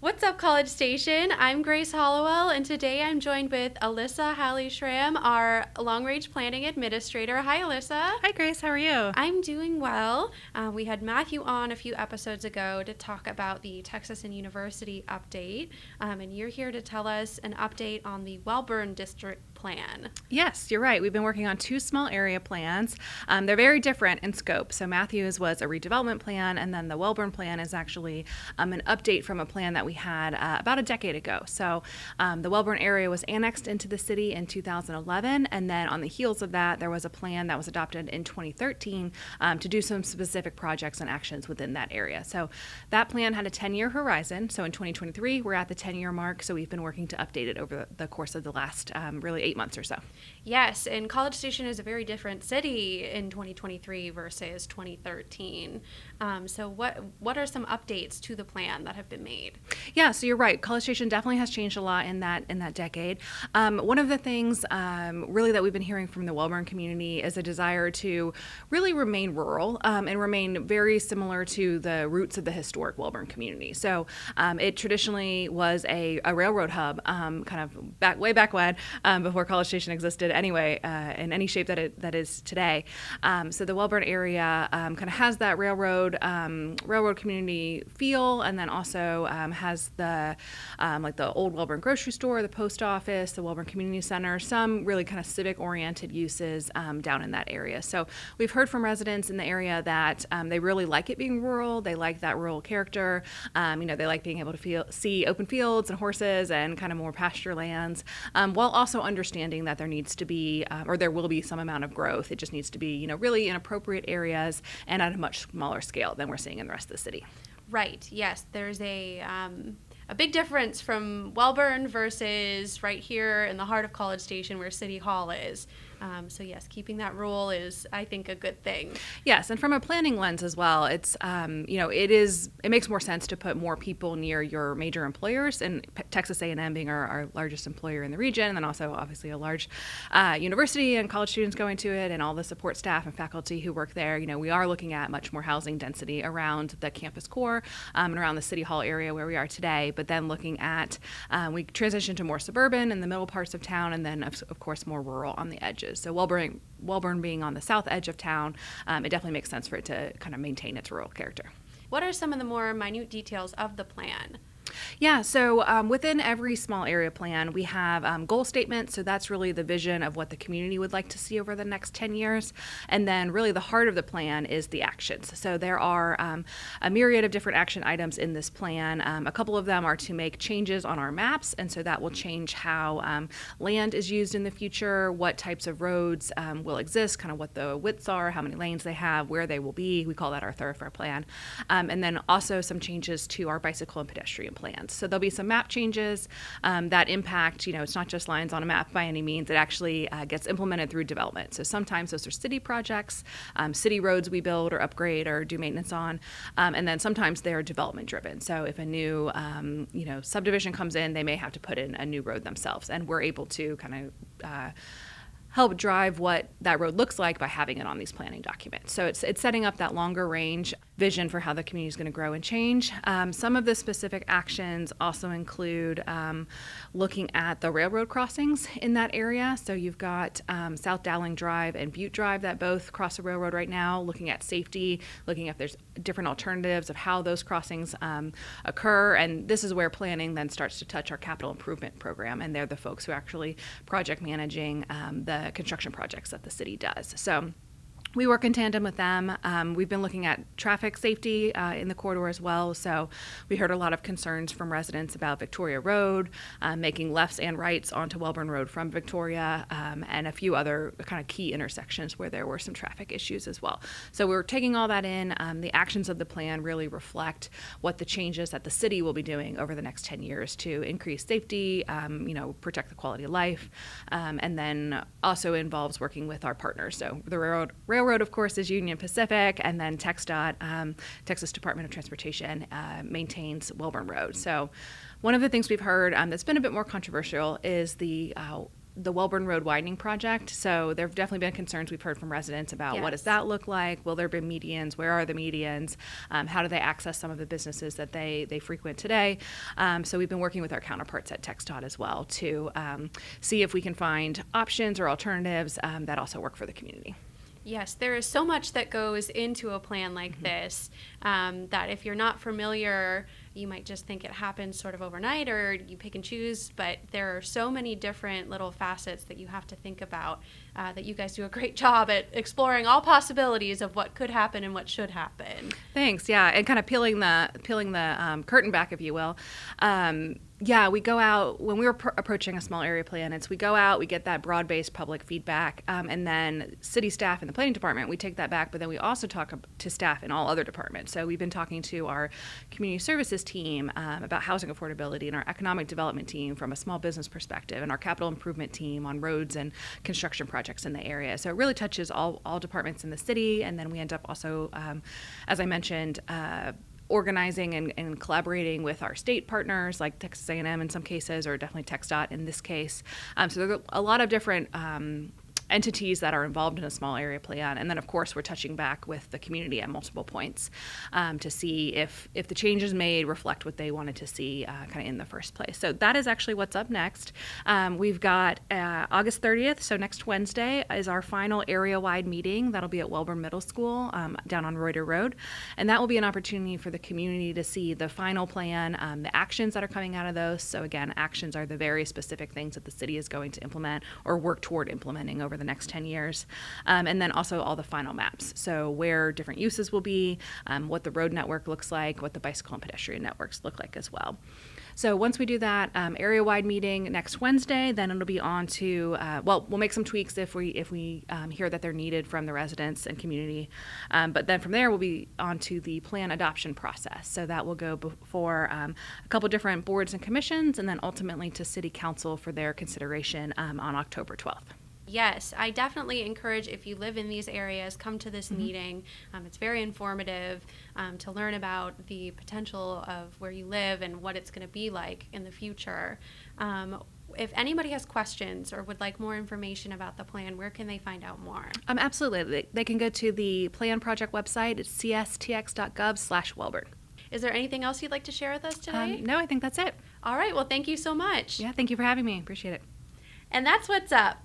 What's up, College Station? I'm Grace Hollowell, and today I'm joined with Alyssa Halley-Schramm, our Long Range Planning Administrator. Hi, Alyssa. Hi, Grace. How are you? I'm doing well. We had Matthew on a few episodes ago to talk about the Texas and University update, and you're here to tell us an update on the Wellborn District Plan. Yes, you're right. We've been working on two small area plans. They're very different in scope. So Matthews was a redevelopment plan, and then the Wellborn plan is actually an update from a plan that we had about a decade ago. So the Wellborn area was annexed into the city in 2011, and then on the heels of that, there was a plan that was adopted in 2013 to do some specific projects and actions within that area. So that plan had a 10-year horizon. So in 2023, we're at the 10-year mark. So we've been working to update it over the course of the last really 8 months or so. Yes, and College Station is a very different city in 2023 versus 2013. So what are some updates to the plan that have been made? Yeah, so you're right. College Station definitely has changed a lot in that decade. One of the things really that we've been hearing from the Wellborn community is a desire to really remain rural and remain very similar to the roots of the historic Wellborn community. So it traditionally was a railroad hub, kind of way back when, before College Station existed anyway, in any shape that is today. So the Wellborn area kind of has that railroad community feel, and then also has the like the old Wellborn grocery store, the post office, the Wellborn Community Center, some really kind of civic-oriented uses down in that area. So we've heard from residents in the area that they really like it being rural. They like that rural character. They like being able to see open fields and horses and kind of more pasture lands, while also understanding that there needs to be, or there will be some amount of growth. It just needs to be, really in appropriate areas and at a much smaller scale than we're seeing in the rest of the city. Right. Yes, there's a big difference from Wellborn versus right here in the heart of College Station where City Hall is. So yes, keeping that rural is, I think, a good thing. Yes, and from a planning lens as well, it's it makes more sense to put more people near your major employers, and Texas A&M being our largest employer in the region, and then also obviously a large university and college students going to it, and all the support staff and faculty who work there. We are looking at much more housing density around the campus core and around the City Hall area where we are today. But then looking at we transition to more suburban in the middle parts of town, and then of course more rural on the edges. So Wellborn being on the south edge of town, it definitely makes sense for it to kind of maintain its rural character. What are some of the more minute details of the plan? Yeah, so within every small area plan, we have goal statements. So that's really the vision of what the community would like to see over the next 10 years. And then really the heart of the plan is the actions. So there are a myriad of different action items in this plan. A couple of them are to make changes on our maps. And so that will change how land is used in the future, what types of roads will exist, kind of what the widths are, how many lanes they have, where they will be. We call that our thoroughfare plan. And then also some changes to our bicycle and pedestrian plans. So there'll be some map changes that impact, it's not just lines on a map by any means. It actually gets implemented through development. So sometimes those are city projects, city roads we build or upgrade or do maintenance on. And then sometimes they're development driven. So if a new, subdivision comes in, they may have to put in a new road themselves. And we're able to kind of help drive what that road looks like by having it on these planning documents. So it's setting up that longer range vision for how the community is going to grow and change. Some of the specific actions also include looking at the railroad crossings in that area. So you've got South Dowling Drive and Butte Drive that both cross the railroad right now, looking at safety, looking if there's different alternatives of how those crossings occur. And this is where planning then starts to touch our capital improvement program. And they're the folks who are actually project managing the construction projects that the city does. So we work in tandem with them. We've been looking at traffic safety in the corridor as well. So we heard a lot of concerns from residents about Victoria Road, making lefts and rights onto Wellborn Road from Victoria, and a few other kind of key intersections where there were some traffic issues as well. So we're taking all that in. The actions of the plan really reflect what the changes that the city will be doing over the next 10 years to increase safety, protect the quality of life, and then also involves working with our partners. So the railroad, of course, is Union Pacific, and then TxDOT, Texas Department of Transportation, maintains Wellborn Road. So one of the things we've heard that's been a bit more controversial is the the Welborn Road widening project. So there have definitely been concerns we've heard from residents about what does Yes. that look like? Will there be medians? Where are the medians? How do they access some of the businesses that they frequent today? So we've been working with our counterparts at TxDOT as well to see if we can find options or alternatives that also work for the community. Yes, there is so much that goes into a plan like this that if you're not familiar, you might just think it happens sort of overnight or you pick and choose, but there are so many different little facets that you have to think about that you guys do a great job at exploring all possibilities of what could happen and what should happen. Thanks. Yeah, and kind of peeling the curtain back, if you will. Yeah, we go out when we were approaching a small area plan. We go out, we get that broad-based public feedback, and then city staff in the planning department, we take that back. But then we also talk to staff in all other departments. So we've been talking to our community services team about housing affordability, and our economic development team from a small business perspective, and our capital improvement team on roads and construction projects in the area. So it really touches all departments in the city. And then we end up also, as I mentioned, organizing and collaborating with our state partners like Texas A&M in some cases, or definitely TxDOT in this case. So there are a lot of different entities that are involved in a small area plan. And then, of course, we're touching back with the community at multiple points to see if the changes made reflect what they wanted to see kind of in the first place. So that is actually what's up next. We've got August 30th, so next Wednesday, is our final area-wide meeting. That'll be at Welborn Middle School down on Reuter Road. And that will be an opportunity for the community to see the final plan, the actions that are coming out of those. So again, actions are the very specific things that the city is going to implement or work toward implementing over the next 10 years. And then also all the final maps. So where different uses will be, what the road network looks like, what the bicycle and pedestrian networks look like as well. So once we do that area-wide meeting next Wednesday, then it'll be on to, we'll make some tweaks if we hear that they're needed from the residents and community. But then from there, we'll be on to the plan adoption process. So that will go before a couple different boards and commissions, and then ultimately to City Council for their consideration on October 12th. Yes, I definitely encourage, if you live in these areas, come to this meeting. It's very informative to learn about the potential of where you live and what it's going to be like in the future. If anybody has questions or would like more information about the plan, where can they find out more? Absolutely. They can go to the Plan Project website. It's cstx.gov/Welborn. Is there anything else you'd like to share with us today? No, I think that's it. All right, well, thank you so much. Yeah, thank you for having me. Appreciate it. And that's what's up.